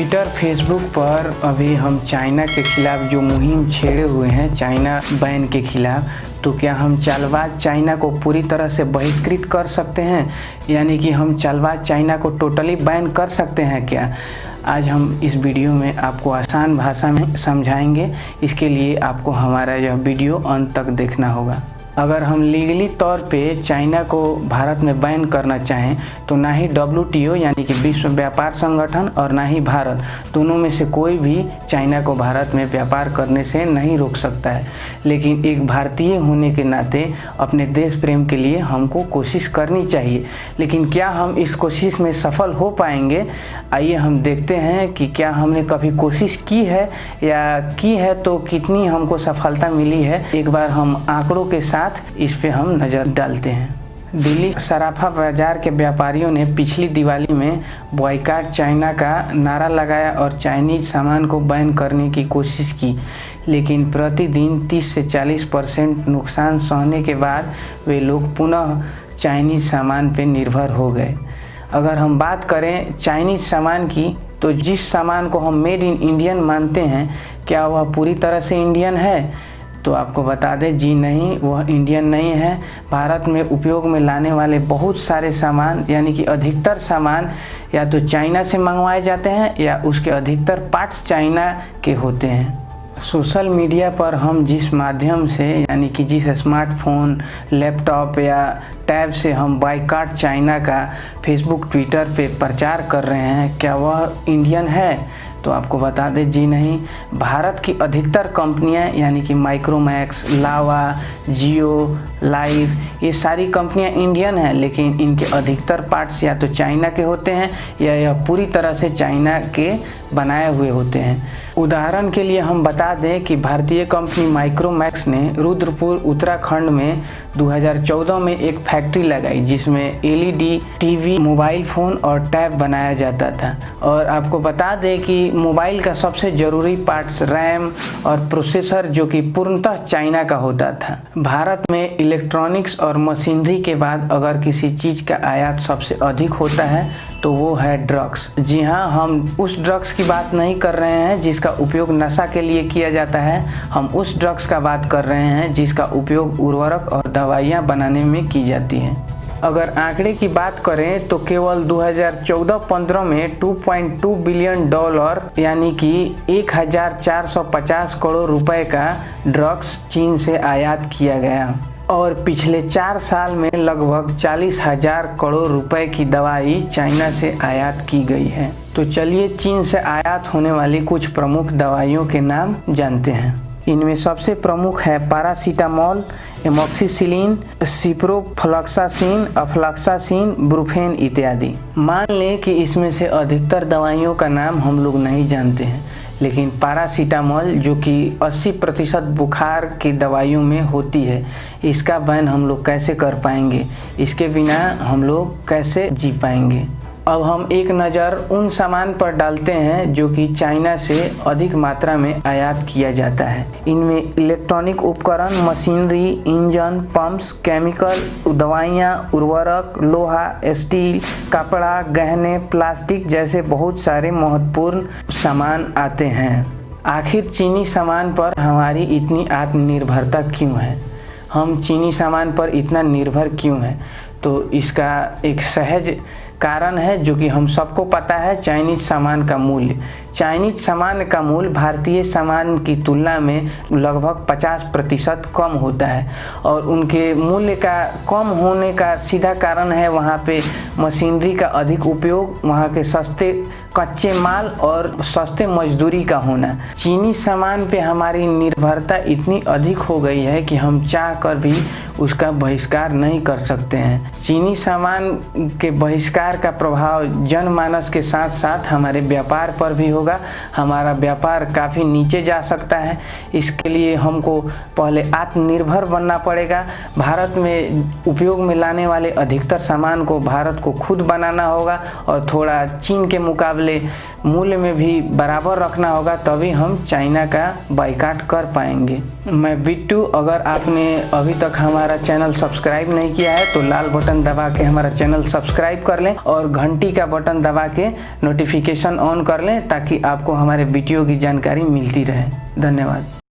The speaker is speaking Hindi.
ट्विटर फेसबुक पर अभी हम चाइना के खिलाफ़ जो मुहिम छेड़े हुए हैं, चाइना बैन के खिलाफ़, तो क्या हम चालबाज चाइना को पूरी तरह से बहिष्कृत कर सकते हैं? यानी कि हम चालबाज चाइना को टोटली बैन कर सकते हैं क्या? आज हम इस वीडियो में आपको आसान भाषा में समझाएंगे। इसके लिए आपको हमारा यह वीडियो अंत तक देखना होगा। अगर हम लीगली तौर पे चाइना को भारत में बैन करना चाहें तो ना ही WTO यानी कि विश्व व्यापार संगठन और ना ही भारत, दोनों में से कोई भी चाइना को भारत में व्यापार करने से नहीं रोक सकता है। लेकिन एक भारतीय होने के नाते अपने देश प्रेम के लिए हमको कोशिश करनी चाहिए। लेकिन क्या हम इस कोशिश में सफल हो पाएंगे? आइए हम देखते हैं कि क्या हमने कभी कोशिश की है, या की है तो कितनी हमको सफलता मिली है। एक बार हम आंकड़ों के साथ इस पे हम नज़र डालते हैं। दिल्ली सराफा बाजार के व्यापारियों ने पिछली दिवाली में बॉयकॉट चाइना का नारा लगाया और चाइनीज सामान को बैन करने की कोशिश की। लेकिन प्रतिदिन 30 से 40% नुकसान सहने के बाद वे लोग पुनः चाइनीज सामान पर निर्भर हो गए। अगर हम बात करें चाइनीज सामान की, तो जिस सामान को हम मेड इन इंडियन मानते हैं, क्या वह पूरी तरह से इंडियन है? तो आपको बता दें, जी नहीं, वह इंडियन नहीं है। भारत में उपयोग में लाने वाले बहुत सारे सामान यानी कि अधिकतर सामान या तो चाइना से मंगवाए जाते हैं या उसके अधिकतर पार्ट्स चाइना के होते हैं। सोशल मीडिया पर हम जिस माध्यम से यानी कि जिस स्मार्टफोन, लैपटॉप या टैब से हम बॉयकॉट चाइना का फेसबुक, ट्विटर पे प्रचार कर रहे हैं, क्या वह इंडियन है? तो आपको बता दें, जी नहीं। भारत की अधिकतर कंपनियां यानी कि माइक्रोमैक्स, लावा, जियो, लाइव, ये सारी कंपनियां इंडियन हैं, लेकिन इनके अधिकतर पार्ट्स या तो चाइना के होते हैं या यह पूरी तरह से चाइना के बनाए हुए होते हैं। उदाहरण के लिए हम बता दें कि भारतीय कंपनी माइक्रोमैक्स ने रुद्रपुर, उत्तराखंड में 2014 में एक फैक्ट्री लगाई जिसमें LED, टीवी, मोबाइल फ़ोन और टैब बनाया जाता था। और आपको बता दें कि मोबाइल का सबसे ज़रूरी पार्ट्स रैम और प्रोसेसर जो कि पूर्णतः चाइना का होता था। भारत में इलेक्ट्रॉनिक्स और मशीनरी के बाद अगर किसी चीज़ का आयात सबसे अधिक होता है तो वो है ड्रग्स। जी हाँ, हम उस ड्रग्स की बात नहीं कर रहे हैं जिसका उपयोग नशा के लिए किया जाता है। हम उस ड्रग्स का बात कर रहे हैं जिसका उपयोग उर्वरक और दवाइयाँ बनाने में की जाती हैं। अगर आंकड़े की बात करें तो केवल 2014-15 में $2.2 बिलियन यानी कि 1450 करोड़ रुपए का ड्रग्स चीन से आयात किया गया। और पिछले 4 साल में लगभग 40,000 करोड़ रुपए की दवाई चाइना से आयात की गई है। तो चलिए चीन से आयात होने वाली कुछ प्रमुख दवाइयों के नाम जानते हैं। इनमें सबसे प्रमुख है पैरासीटामोल, एमोक्सिसिलिन, सिप्रोफ्लॉक्सासिन, अफ्लॉक्सासिन, ब्रुफेन इत्यादि। मान लें कि इसमें से अधिकतर दवाइयों का नाम हम लोग नहीं जानते हैं, लेकिन पैरासीटामोल जो कि 80% बुखार की दवाइयों में होती है, इसका बैन हम लोग कैसे कर पाएंगे? इसके बिना हम लोग कैसे जी पाएंगे? अब हम एक नज़र उन सामान पर डालते हैं जो कि चाइना से अधिक मात्रा में आयात किया जाता है। इनमें इलेक्ट्रॉनिक उपकरण, मशीनरी, इंजन, पंप्स, केमिकल, दवाइयाँ, उर्वरक, लोहा, स्टील, कपड़ा, गहने, प्लास्टिक जैसे बहुत सारे महत्वपूर्ण सामान आते हैं। आखिर चीनी सामान पर हमारी इतनी आत्मनिर्भरता क्यों है? हम चीनी सामान पर इतना निर्भर क्यों हैं? तो इसका एक सहज कारण है जो कि हम सबको पता है। चाइनीज सामान का मूल्य, चाइनीज सामान का मूल्य भारतीय सामान की तुलना में लगभग 50% कम होता है। और उनके मूल्य का कम होने का सीधा कारण है वहाँ पे मशीनरी का अधिक उपयोग, वहाँ के सस्ते कच्चे माल और सस्ते मजदूरी का होना। चीनी सामान पे हमारी निर्भरता इतनी अधिक हो गई है कि हम चाह कर भी उसका बहिष्कार नहीं कर सकते हैं। चीनी सामान के बहिष्कार का प्रभाव जनमानस के साथ साथ हमारे व्यापार पर भी होगा। हमारा व्यापार काफ़ी नीचे जा सकता है। इसके लिए हमको पहले आत्मनिर्भर बनना पड़ेगा। भारत में उपयोग में लाने वाले अधिकतर सामान को भारत को खुद बनाना होगा और थोड़ा चीन के मुकाबले मूल्य में भी बराबर रखना होगा, तभी हम चाइना का बायकॉट कर पाएंगे। मैं बिट्टू, अगर आपने अभी तक हमारा चैनल सब्सक्राइब नहीं किया है तो लाल बटन दबा के हमारा चैनल सब्सक्राइब कर लें और घंटी का बटन दबा के नोटिफिकेशन ऑन कर लें ताकि आपको हमारे वीडियो की जानकारी मिलती रहे। धन्यवाद।